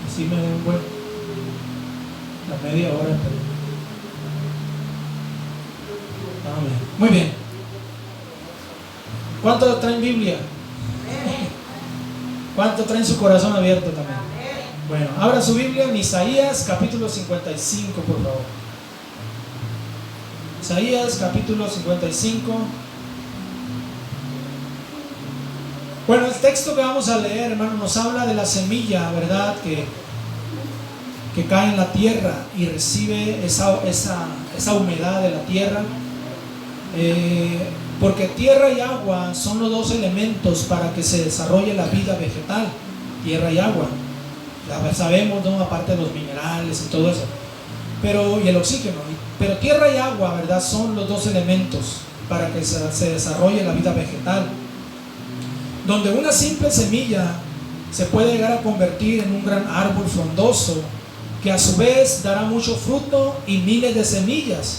Así me den bueno, la media hora. Pero... Amén. Muy bien. ¿Cuántos traen Biblia? ¿Cuántos traen su corazón abierto también? Bueno, abra su Biblia en Isaías capítulo 55, por favor. Isaías capítulo 55. Bueno, el texto que vamos a leer, hermano, nos habla de la semilla, ¿verdad? Que cae en la tierra y recibe esa humedad de la tierra. Porque tierra y agua son los dos elementos para que se desarrolle la vida vegetal. Tierra y agua. Ya sabemos, ¿no? Aparte de los minerales y todo eso. Y el oxígeno. Pero tierra y agua, ¿verdad? Son los dos elementos para que se desarrolle la vida vegetal. Donde una simple semilla se puede llegar a convertir en un gran árbol frondoso que a su vez dará mucho fruto y miles de semillas,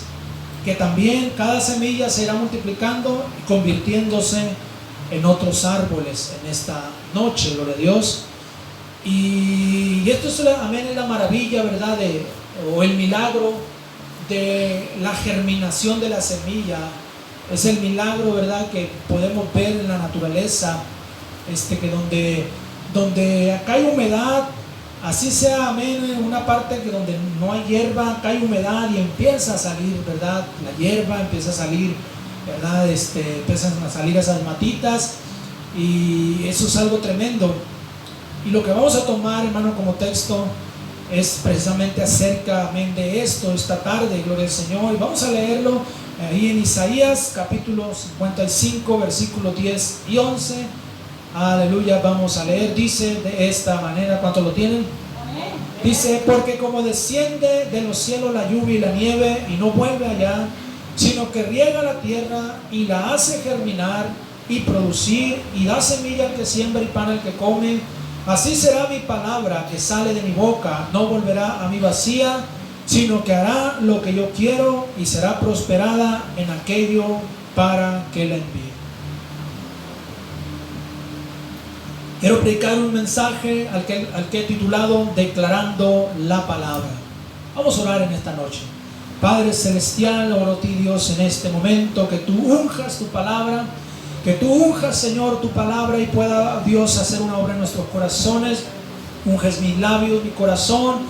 que también cada semilla se irá multiplicando y convirtiéndose en otros árboles en esta noche, gloria a Dios. Y esto es amén, es la maravilla, ¿verdad? O el milagro de la germinación de la semilla. Es el milagro, ¿verdad?, que podemos ver en la naturaleza, que donde acá hay humedad, así sea, amén, una parte que donde no hay hierba, acá hay humedad y empieza a salir, ¿verdad?, la hierba, empieza a salir, ¿verdad?, empiezan a salir esas matitas, y eso es algo tremendo. Y lo que vamos a tomar, hermano, como texto es precisamente acerca, amén, de esto esta tarde, gloria al Señor, y vamos a leerlo ahí en Isaías capítulo 55 versículos 10 y 11. Aleluya, vamos a leer, dice de esta manera. ¿Cuántos lo tienen? Dice: porque como desciende de los cielos la lluvia y la nieve y no vuelve allá, sino que riega la tierra y la hace germinar y producir y da semilla al que siembra y pan al que come, así será mi palabra que sale de mi boca, no volverá a mí vacía, sino que hará lo que yo quiero y será prosperada en aquello para que la envíe. Quiero predicar un mensaje al que he titulado Declarando la Palabra. Vamos a orar en esta noche. Padre Celestial, oro a ti, Dios, en este momento, que tú unjas tu palabra, que tú unjas, Señor, tu palabra y pueda, Dios, hacer una obra en nuestros corazones. Unges mis labios, mi corazón,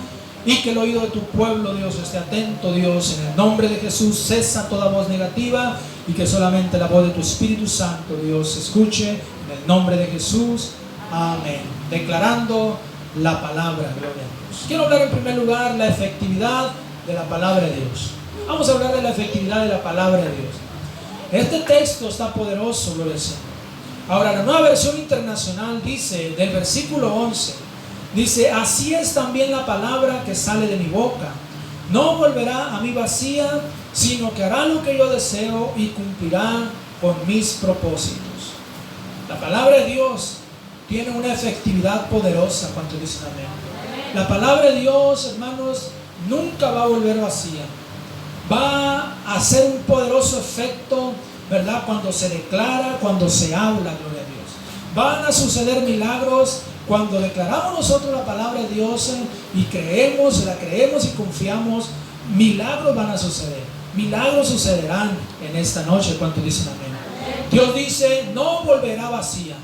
y que el oído de tu pueblo, Dios, esté atento, Dios. En el nombre de Jesús, cesa toda voz negativa y que solamente la voz de tu Espíritu Santo, Dios, se escuche. En el nombre de Jesús. Amén. Declarando la palabra, gloria a Dios. Quiero hablar en primer lugar la efectividad de la palabra de Dios. Vamos a hablar de la efectividad de la palabra de Dios. Este texto está poderoso, gloria al Señor. Ahora, la Nueva Versión Internacional dice, del versículo 11, dice: así es también la palabra que sale de mi boca. No volverá a mí vacía, sino que hará lo que yo deseo y cumplirá con mis propósitos. La palabra de Dios tiene una efectividad poderosa. ¿Cuántos dicen amén? La palabra de Dios, hermanos, nunca va a volver vacía. Va a hacer un poderoso efecto, ¿verdad?, cuando se declara, cuando se habla, gloria a Dios. Van a suceder milagros cuando declaramos nosotros la palabra de Dios y la creemos y confiamos. Milagros van a suceder. Milagros sucederán en esta noche. ¿Cuántos dicen amén? Dios dice: no volverá vacía.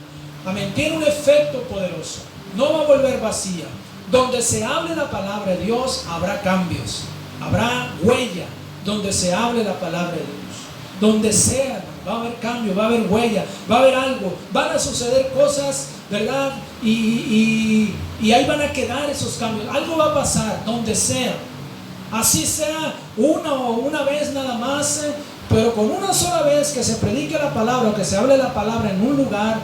Amén. Tiene un efecto poderoso. No va a volver vacía. Donde se hable la palabra de Dios, habrá cambios, habrá huella. Donde se hable la palabra de Dios, donde sea, va a haber cambio, va a haber huella, va a haber algo, van a suceder cosas, ¿verdad? Y ahí van a quedar esos cambios. Algo va a pasar donde sea. Así sea una vez nada más, pero con una sola vez que se predique la palabra o que se hable la palabra en un lugar,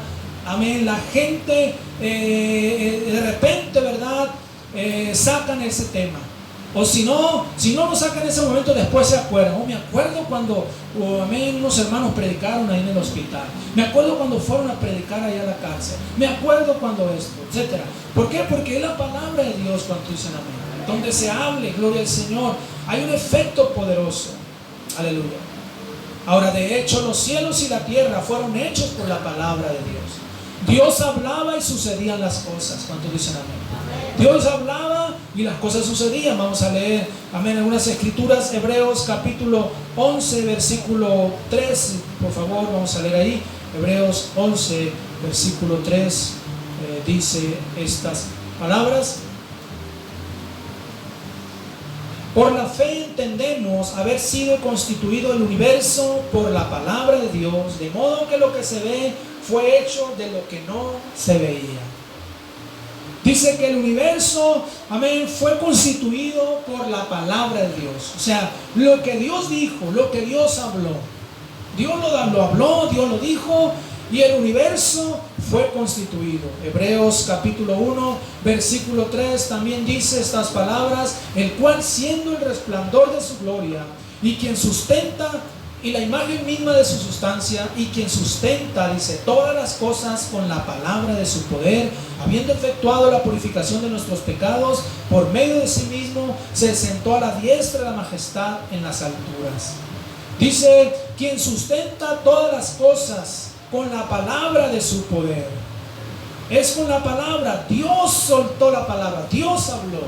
amén, la gente de repente, ¿verdad?, sacan ese tema. O si no lo sacan en ese momento, después se acuerdan. Me acuerdo cuando amén, unos hermanos predicaron ahí en el hospital. Me acuerdo cuando fueron a predicar allá a la cárcel. Me acuerdo cuando esto, etc. ¿Por qué? Porque es la palabra de Dios cuando dicen amén. Donde se hable, gloria al Señor, hay un efecto poderoso. Aleluya. Ahora, de hecho, los cielos y la tierra fueron hechos por la palabra de Dios. Dios hablaba y sucedían las cosas. ¿Cuántos dicen amén? Dios hablaba y las cosas sucedían. Vamos a leer, amén, algunas escrituras. Hebreos capítulo 11, versículo 3. Por favor, vamos a leer ahí. Hebreos 11, versículo 3, dice estas palabras. Por la fe entendemos haber sido constituido el universo por la palabra de Dios, de modo que lo que se ve fue hecho de lo que no se veía. Dice que el universo, amén, fue constituido por la palabra de Dios. O sea, lo que Dios dijo, lo que Dios habló. Dios lo habló, Dios lo dijo, y el universo fue constituido. Hebreos capítulo 1, versículo 3 también dice estas palabras: el cual, siendo el resplandor de su gloria, y quien sustenta, y la imagen misma de su sustancia, y quien sustenta, dice, todas las cosas con la palabra de su poder, habiendo efectuado la purificación de nuestros pecados, por medio de sí mismo, se sentó a la diestra de la majestad en las alturas. Dice, quien sustenta todas las cosas con la palabra de su poder. Es con la palabra. Dios soltó la palabra, Dios habló.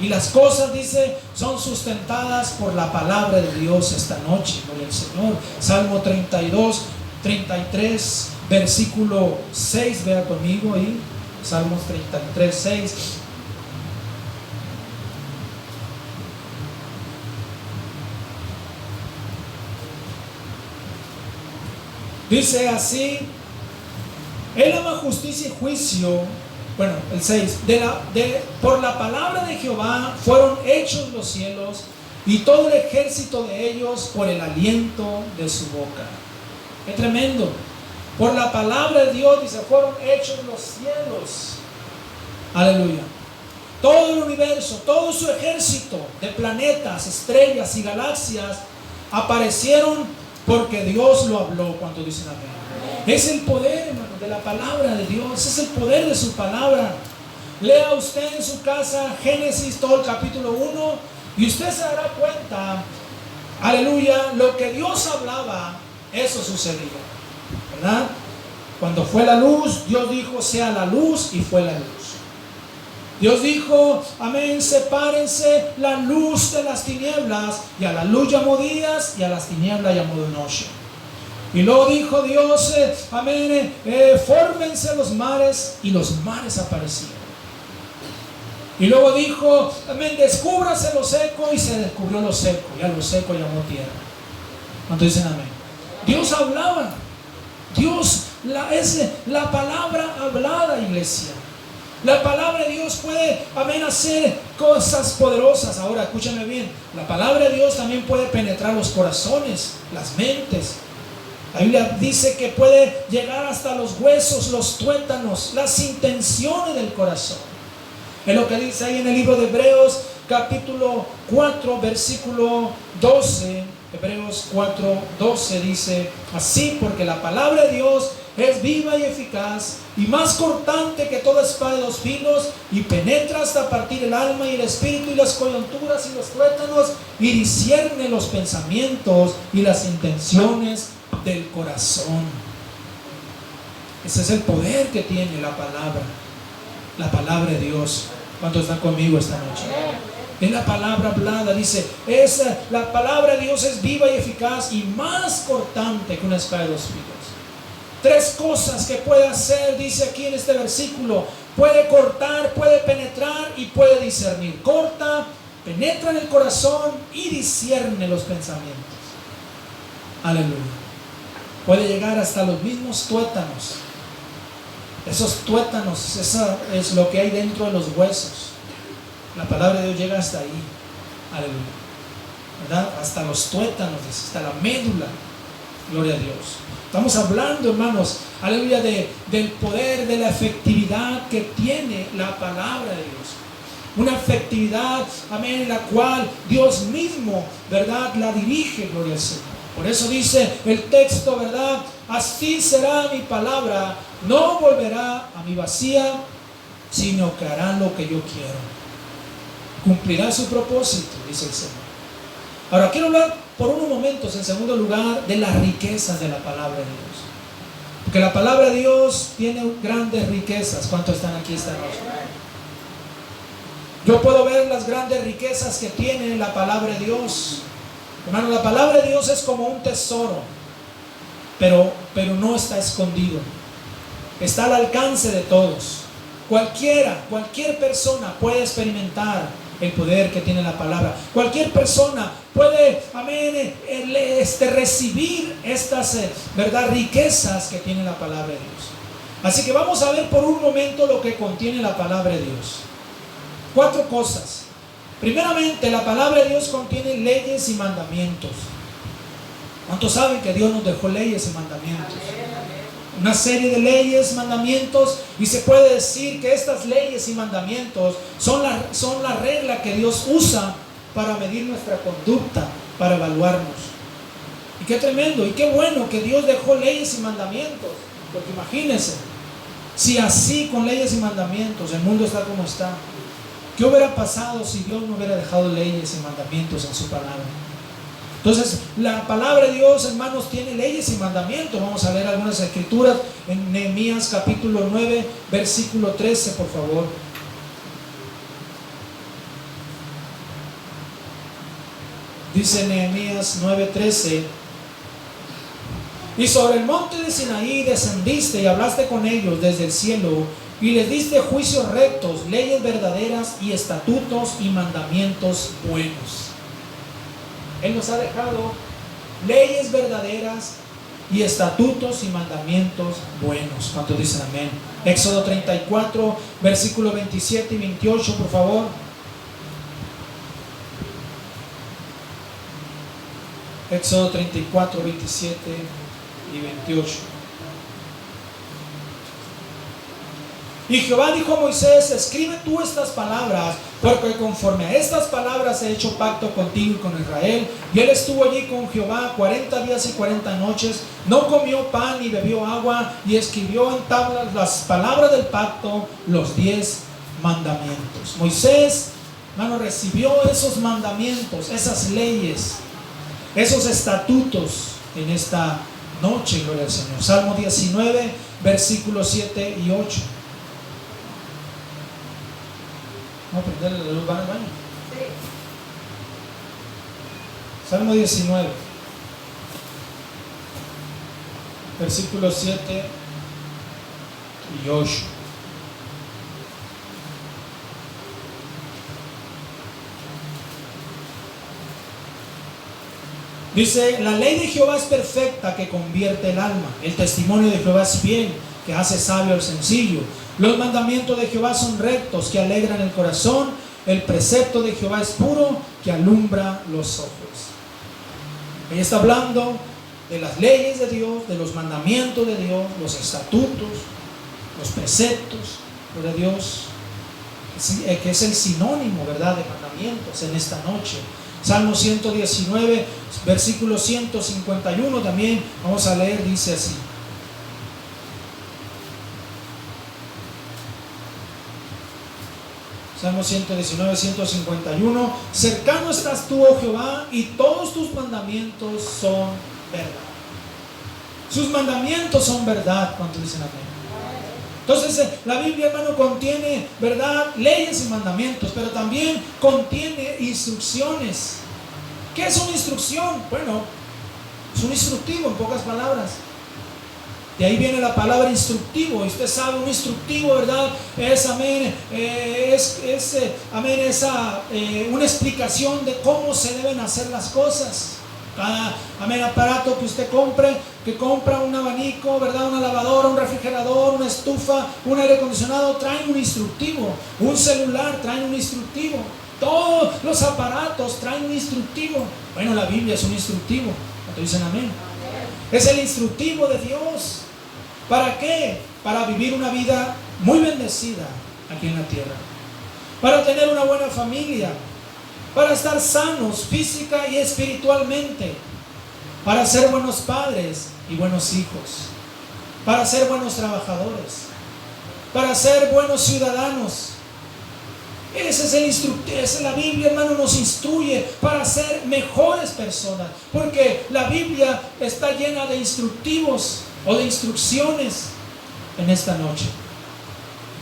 Y las cosas, dice, son sustentadas por la palabra de Dios esta noche, gloria al Señor. Salmo 32, 33, versículo 6, vea conmigo ahí. Salmos 33, 6. Dice así: Él ama justicia y juicio. Bueno, el 6. Por la palabra de Jehová fueron hechos los cielos, y todo el ejército de ellos por el aliento de su boca. Qué tremendo. Por la palabra de Dios, dice, fueron hechos los cielos. Aleluya. Todo el universo, todo su ejército de planetas, estrellas y galaxias aparecieron porque Dios lo habló. Cuando dicen amén. Es el poder, hermano, de la palabra de Dios. Es el poder de su palabra. Lea usted en su casa Génesis, todo el capítulo 1, y usted se dará cuenta, aleluya, lo que Dios hablaba, eso sucedía, ¿verdad? Cuando fue la luz, Dios dijo, sea la luz, y fue la luz. Dios dijo, amén, sepárense la luz de las tinieblas, y a la luz llamó días, y a las tinieblas llamó de noche. Y luego dijo Dios, amén, fórmense los mares, y los mares aparecieron. Y luego dijo, amén, descúbrase lo seco, y se descubrió lo seco, y a lo seco llamó tierra. ¿Cuántos dicen amén? Dios hablaba. Dios, es la palabra hablada, iglesia. La palabra de Dios puede, amén, hacer cosas poderosas. Ahora, escúchame bien. La palabra de Dios también puede penetrar los corazones, las mentes. La Biblia dice que puede llegar hasta los huesos, los tuétanos, las intenciones del corazón. Es lo que dice ahí en el libro de Hebreos, capítulo 4, versículo 12. Hebreos 4, 12 dice así: porque la palabra de Dios es viva y eficaz, y más cortante que toda espada de dos filos, y penetra hasta partir el alma y el espíritu y las coyunturas y los tuétanos, y discierne los pensamientos y las intenciones del corazón. Ese es el poder que tiene la palabra de Dios. ¿Cuántos están conmigo esta noche? Es la palabra hablada, dice, la palabra de Dios es viva y eficaz y más cortante que una espada de dos filos. Tres cosas que puede hacer, dice aquí en este versículo: puede cortar, puede penetrar y puede discernir. Corta, penetra en el corazón y discierne los pensamientos. Aleluya. Puede llegar hasta los mismos tuétanos. Esos tuétanos, eso es lo que hay dentro de los huesos. La palabra de Dios llega hasta ahí. Aleluya. ¿Verdad? Hasta los tuétanos, hasta la médula. Gloria a Dios. Estamos hablando, hermanos, aleluya, del poder, de la efectividad que tiene la palabra de Dios. Una efectividad, amén, en la cual Dios mismo, ¿verdad?, la dirige, gloria al Señor. Por eso dice el texto, ¿verdad? Así será mi palabra, no volverá a mi vacía, sino que hará lo que yo quiero. Cumplirá su propósito, dice el Señor. Ahora quiero hablar por unos momentos, en segundo lugar, de las riquezas de la palabra de Dios. Porque la palabra de Dios tiene grandes riquezas. ¿Cuántos están aquí esta noche? Yo puedo ver las grandes riquezas que tiene la palabra de Dios. Hermano, la palabra de Dios es como un tesoro, pero no está escondido. Está al alcance de todos. Cualquier persona puede experimentar el poder que tiene la palabra. Cualquier persona puede, amén, recibir estas riquezas que tiene la palabra de Dios. Así que vamos a ver por un momento lo que contiene la palabra de Dios. 4 cosas. Primeramente, la palabra de Dios contiene leyes y mandamientos. ¿Cuántos saben que Dios nos dejó leyes y mandamientos? Una serie de leyes, mandamientos, y se puede decir que estas leyes y mandamientos son la regla que Dios usa para medir nuestra conducta, para evaluarnos. Y qué tremendo y qué bueno que Dios dejó leyes y mandamientos, porque imagínense, si así con leyes y mandamientos el mundo está como está, ¿qué hubiera pasado si Dios no hubiera dejado leyes y mandamientos en su palabra? Entonces, la palabra de Dios, hermanos, tiene leyes y mandamientos. Vamos a leer algunas escrituras en Nehemías capítulo 9, versículo 13, por favor. Dice Nehemías 9:13: y sobre el monte de Sinaí descendiste y hablaste con ellos desde el cielo, y les diste juicios rectos, leyes verdaderas y estatutos y mandamientos buenos. Él nos ha dejado leyes verdaderas y estatutos y mandamientos buenos. ¿Cuántos dicen amén? Éxodo 34, versículos 27 y 28, por favor. Éxodo 34, 27 y 28. Y Jehová dijo a Moisés: escribe tú estas palabras, porque conforme a estas palabras he hecho pacto contigo y con Israel. Y él estuvo allí con Jehová 40 días y 40 noches, no comió pan ni bebió agua, y escribió en tablas las palabras del pacto, los 10 mandamientos. Moisés, hermano, recibió esos mandamientos, esas leyes, esos estatutos en esta noche, gloria al Señor. Salmo 19, versículos 7 y 8. Vamos a prenderle la luz, ¿van al baño? Sí. Salmo 19, versículos 7 y 8. Dice: la ley de Jehová es perfecta, que convierte el alma. El testimonio de Jehová es fiel, que hace sabio al sencillo. Los mandamientos de Jehová son rectos, que alegran el corazón. El precepto de Jehová es puro, que alumbra los ojos. Ahí está hablando de las leyes de Dios, de los mandamientos de Dios, los estatutos, los preceptos de Dios, que es el sinónimo, ¿verdad?, de mandamientos en esta noche. Salmo 119, versículo 151 también vamos a leer, dice así: Salmo 119, 151: cercano estás tú, oh Jehová, y todos tus mandamientos son verdad. Sus mandamientos son verdad. ¿Cuántos dicen amén? Entonces la Biblia, hermano, contiene, ¿verdad?, leyes y mandamientos, pero también contiene instrucciones. ¿Qué es una instrucción? Bueno, es un instructivo, en pocas palabras. De ahí viene la palabra instructivo. Y usted sabe, un instructivo, ¿verdad?, es, amén, amén, una explicación de cómo se deben hacer las cosas. Cada, amén, aparato que usted compre, que compra un abanico, ¿verdad?, una lavadora, un refrigerador, una estufa, un aire acondicionado, traen un instructivo. Un celular trae un instructivo. Todos los aparatos traen un instructivo. Bueno, la Biblia es un instructivo. ¿Cuántos dicen amén? Es el instructivo de Dios. ¿Para qué? Para vivir una vida muy bendecida aquí en la tierra, para tener una buena familia, para estar sanos física y espiritualmente, para ser buenos padres y buenos hijos, para ser buenos trabajadores, para ser buenos ciudadanos. Ese es el instructivo. La Biblia, hermano, nos instruye para ser mejores personas, porque la Biblia está llena de instructivos o de instrucciones en esta noche.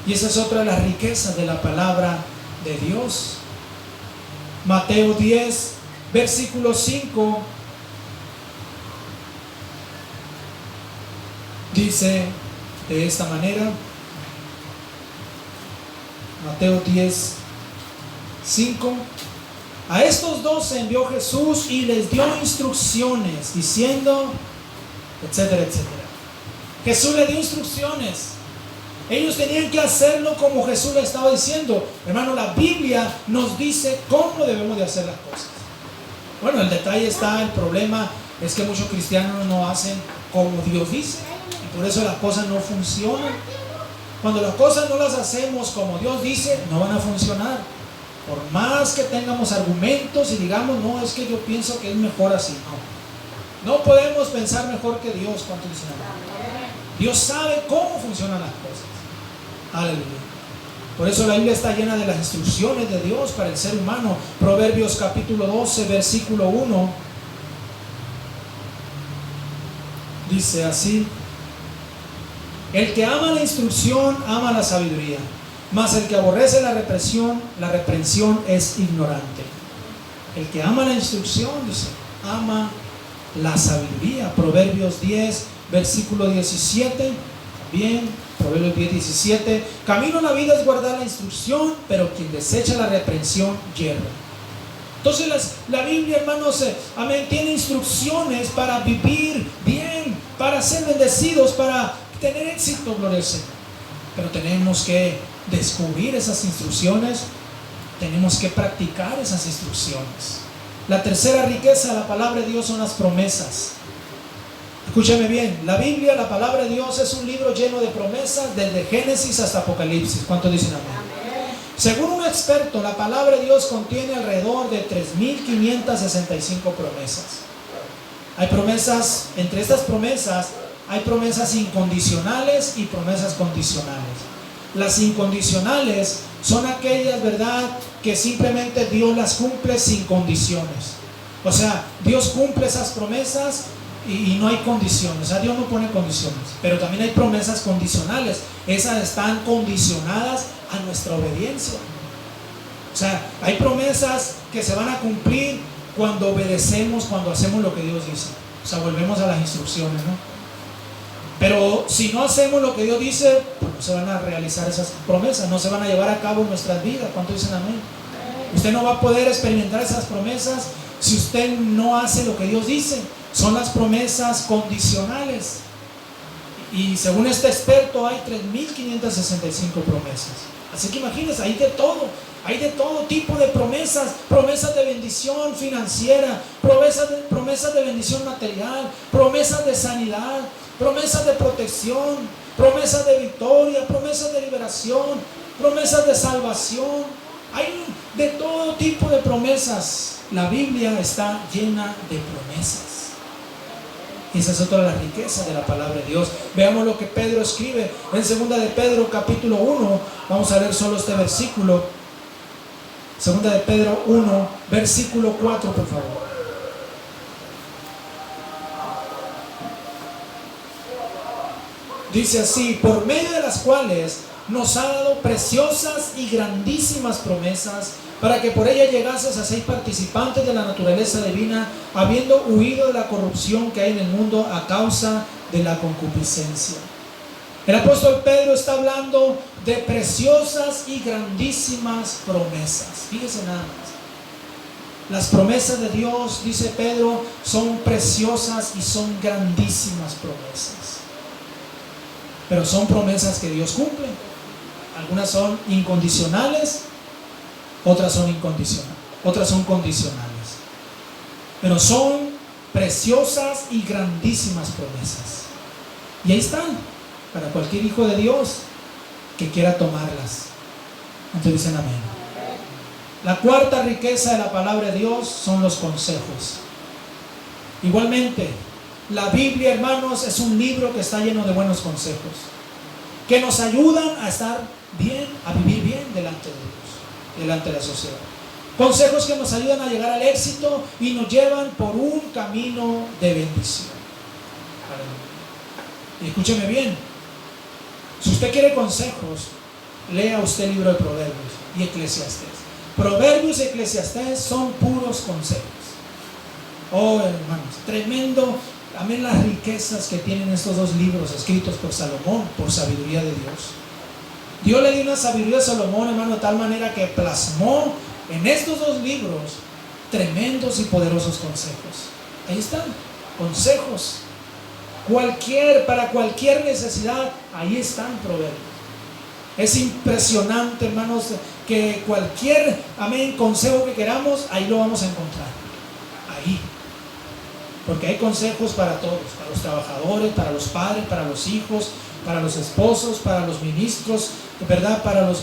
Y esa es otra de las riquezas de la palabra de Dios. Mateo 10, versículo 5, dice de esta manera. Mateo 10, 5. A estos 12 envió Jesús y les dio instrucciones, diciendo, etcétera, etcétera. Jesús le dio instrucciones. Ellos tenían que hacerlo como Jesús le estaba diciendo. Hermano, la Biblia nos dice cómo debemos de hacer las cosas. Bueno, el detalle está, el problema es que muchos cristianos no hacen como Dios dice, y por eso las cosas no funcionan. Cuando las cosas no las hacemos como Dios dice, no van a funcionar. Por más que tengamos argumentos y digamos, no, es que yo pienso que es mejor así. No podemos pensar mejor que Dios. ¿Cuánto dicen amén? Dios sabe cómo funcionan las cosas. Aleluya. Por eso la Biblia está llena de las instrucciones de Dios para el ser humano. Proverbios capítulo 12, versículo 1. Dice así: el que ama la instrucción ama la sabiduría, mas el que aborrece la reprensión es ignorante. El que ama la instrucción, dice, ama la sabiduría. Proverbios 10, versículo 17. También, Proverbios 10, 17. Camino a la vida es guardar la instrucción, pero quien desecha la reprensión yerra. Entonces la Biblia, hermanos, amén, tiene instrucciones para vivir bien, para ser bendecidos, para tener éxito, gloria al Señor. Pero tenemos que descubrir esas instrucciones, tenemos que practicar esas instrucciones. La tercera riqueza de la palabra de Dios son las promesas. Escúchame bien, la Biblia, la palabra de Dios, es un libro lleno de promesas desde Génesis hasta Apocalipsis. ¿Cuántos dicen amén? Según un experto, la palabra de Dios contiene alrededor de 3.565 promesas. Hay promesas, entre estas promesas hay promesas incondicionales y promesas condicionales. Las incondicionales son aquellas, ¿verdad?, que simplemente Dios las cumple sin condiciones. O sea, Dios cumple esas promesas y no hay condiciones. O sea, Dios no pone condiciones. Pero también hay promesas condicionales. Esas están condicionadas a nuestra obediencia. O sea, hay promesas que se van a cumplir cuando obedecemos, cuando hacemos lo que Dios dice. O sea, volvemos a las instrucciones, ¿no? Pero si no hacemos lo que Dios dice, pues no se van a realizar esas promesas, no se van a llevar a cabo en nuestras vidas. ¿Cuánto dicen amén? Usted no va a poder experimentar esas promesas si usted no hace lo que Dios dice. Son las promesas condicionales. Y según este experto hay 3.565 promesas. Así que imagínense, hay de todo tipo de promesas. Promesas de bendición financiera, promesas de bendición material, promesas de sanidad, promesas de protección, promesas de victoria, promesas de liberación, promesas de salvación. Hay de todo tipo de promesas. La Biblia está llena de promesas. Y esa es otra de las riquezas de la palabra de Dios. Veamos lo que Pedro escribe en 2 de Pedro capítulo 1. Vamos a leer solo este versículo. 2 de Pedro 1, versículo 4, por favor. Dice así: por medio de las cuales nos ha dado preciosas y grandísimas promesas, para que por ella llegases a ser participantes de la naturaleza divina, habiendo huido de la corrupción que hay en el mundo a causa de la concupiscencia. El apóstol Pedro está hablando de preciosas y grandísimas promesas. Fíjese nada más. Las promesas de Dios, dice Pedro, son preciosas y son grandísimas promesas. Pero son promesas que Dios cumple. Algunas son incondicionales, otras son incondicionales, otras son condicionales. Pero son preciosas y grandísimas promesas. Y ahí están, para cualquier hijo de Dios que quiera tomarlas. Entonces dicen amén. La cuarta riqueza de la palabra de Dios son los consejos. Igualmente, la Biblia, hermanos, es un libro que está lleno de buenos consejos, que nos ayudan a estar bien, a vivir bien delante de Dios, delante de la sociedad. Consejos que nos ayudan a llegar al éxito y nos llevan por un camino de bendición. Y escúcheme bien, si usted quiere consejos, lea usted el libro de Proverbios. y Eclesiastés. Proverbios y Eclesiastés son puros consejos. Oh, hermanos, tremendo. Amén, las riquezas que tienen estos dos libros escritos por Salomón, por sabiduría de Dios. Dios le dio una sabiduría a Salomón, hermano, de tal manera que plasmó en estos dos libros tremendos y poderosos consejos. Ahí están, consejos. Para cualquier necesidad, ahí están proverbios. Es impresionante, hermanos, que cualquier, amén, consejo que queramos, ahí lo vamos a encontrar. Ahí. Porque hay consejos para todos, para los trabajadores, para los padres, para los hijos, para los esposos, para los ministros, ¿verdad? Para los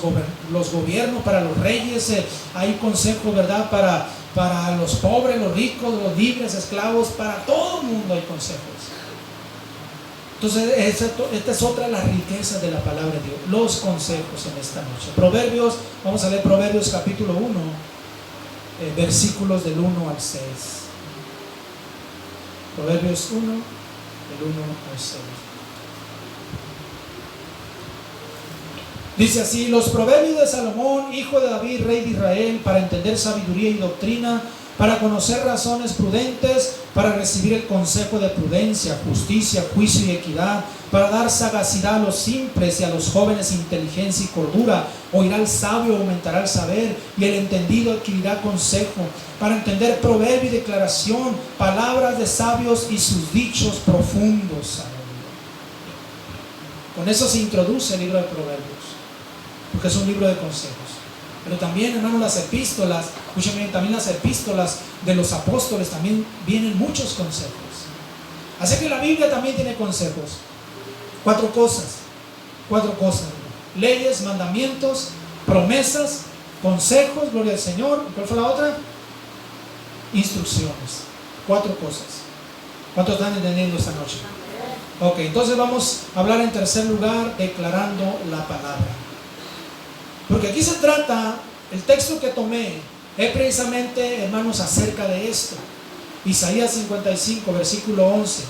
gobiernos, para los reyes. Hay consejos, ¿verdad? Para los pobres, los ricos, los libres, esclavos, para todo el mundo hay consejos. Entonces, esta es otra de las riquezas de la palabra de Dios, los consejos en esta noche. Proverbios, vamos a leer Proverbios capítulo 1, versículos del 1 al 6. Proverbios 1, del 1 al 6. Dice así: los proverbios de Salomón, hijo de David, rey de Israel, para entender sabiduría y doctrina, para conocer razones prudentes, para recibir el consejo de prudencia, justicia, juicio y equidad, para dar sagacidad a los simples y a los jóvenes inteligencia y cordura. Oirá el sabio, aumentará el saber, y el entendido adquirirá consejo, para entender proverbio y declaración, palabras de sabios y sus dichos profundos. Con eso se introduce el libro de Proverbios, porque es un libro de consejos. Pero también, hermanos, las epístolas, escúchenme, también las epístolas de los apóstoles también vienen muchos consejos. Así que la Biblia también tiene consejos. Cuatro cosas. Leyes, mandamientos, promesas, consejos, gloria al Señor. ¿Cuál fue la otra? Instrucciones. 4 cosas. ¿Cuántos están entendiendo esta noche? Ok, entonces vamos a hablar en tercer lugar, declarando la palabra. Porque aquí se trata, el texto que tomé es precisamente, hermanos, acerca de esto. Isaías 55, versículo 11.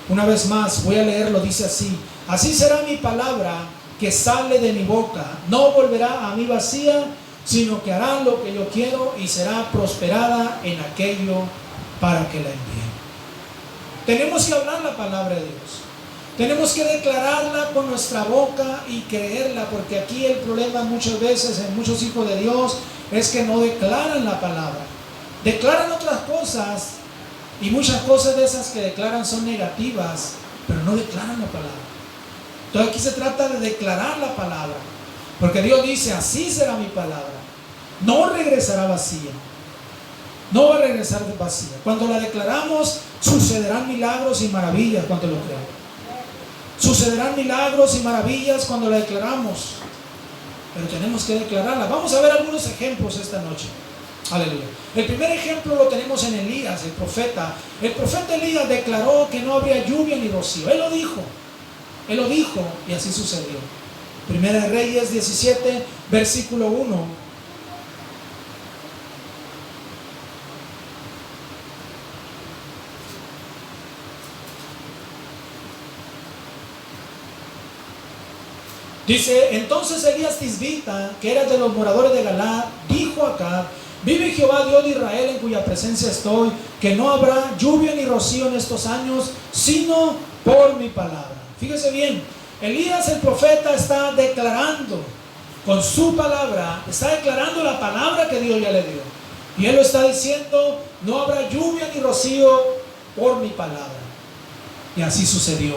Una vez más, voy a leerlo, dice así: así será mi palabra que sale de mi boca, no volverá a mí vacía, sino que hará lo que yo quiero y será prosperada en aquello para que la envíe. Tenemos que hablar la palabra de Dios. Tenemos que declararla con nuestra boca y creerla, porque aquí el problema muchas veces en muchos hijos de Dios es que no declaran la palabra. Declaran otras cosas, y muchas cosas de esas que declaran son negativas, pero no declaran la palabra. Entonces aquí se trata de declarar la palabra, porque Dios dice: así será mi palabra, no regresará vacía. No va a regresar vacía. Cuando la declaramos, sucederán milagros y maravillas cuando lo creamos. Sucederán milagros y maravillas cuando la declaramos, pero tenemos que declararla. Vamos a ver algunos ejemplos esta noche. Aleluya. El primer ejemplo lo tenemos en Elías, el profeta. El profeta Elías declaró que no habría lluvia ni rocío. Él lo dijo y así sucedió. Primera de Reyes 17, versículo 1. Dice: entonces Elías Tisbita, que era de los moradores de Galaad, dijo a Acab: vive Jehová Dios de Israel, en cuya presencia estoy, que no habrá lluvia ni rocío en estos años, sino por mi palabra. Fíjese bien, Elías el profeta está declarando con su palabra, está declarando la palabra que Dios ya le dio. Y él lo está diciendo: no habrá lluvia ni rocío por mi palabra. Y así sucedió.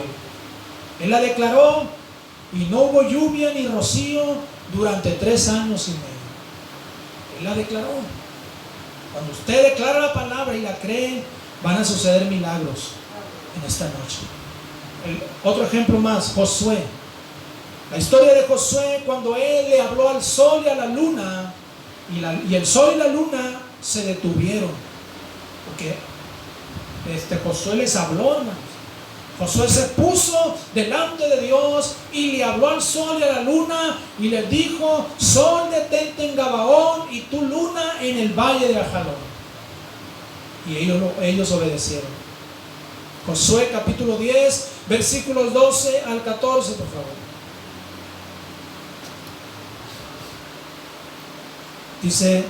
Él la declaró, y no hubo lluvia ni rocío durante 3 años y medio. Él la declaró. Cuando usted declara la palabra y la cree, van a suceder milagros en esta noche. Otro ejemplo más, Josué. La historia de Josué, cuando él le habló al sol y a la luna, y el sol y la luna se detuvieron, porque Josué les habló, hermanos. Josué se puso delante de Dios y le habló al sol y a la luna y les dijo: sol, detente en Gabaón, y tu luna en el valle de Ajalón. Y ellos obedecieron. Josué capítulo 10, versículos 12 al 14, por favor. Dice,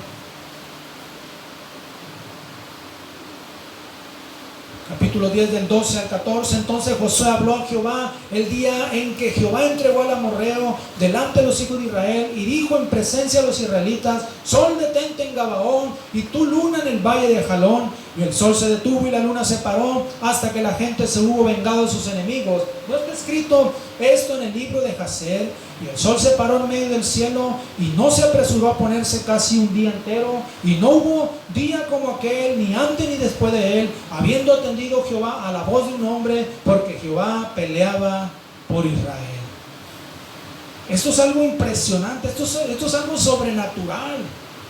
capítulo 10 del 12 al 14, entonces Josué habló a Jehová el día en que Jehová entregó al amorreo delante de los hijos de Israel y dijo en presencia de los israelitas: sol, detente en Gabaón, y tú, luna, en el valle de Jalón. Y el sol se detuvo y la luna se paró hasta que la gente se hubo vengado de sus enemigos. ¿No está escrito esto en el libro de Jacer? Y el sol se paró en medio del cielo y no se apresuró a ponerse casi un día entero, y no hubo día como aquel, ni antes ni después de él, habiendo atendido Jehová a la voz de un hombre, porque Jehová peleaba por Israel. Esto es algo impresionante, esto es algo sobrenatural.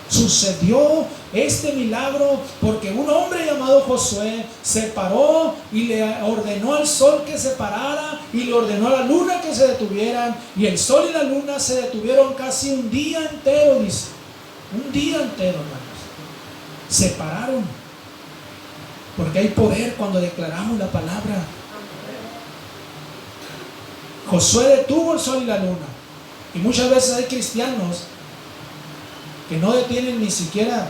Sucedió este milagro porque un hombre llamado Josué se paró y le ordenó al sol que se parara y le ordenó a la luna que se detuvieran, y el sol y la luna se detuvieron casi un día entero, dice. Un día entero, hermanos. Se pararon. Porque hay poder cuando declaramos la palabra. Josué detuvo el sol y la luna. Y muchas veces hay cristianos que no detienen ni siquiera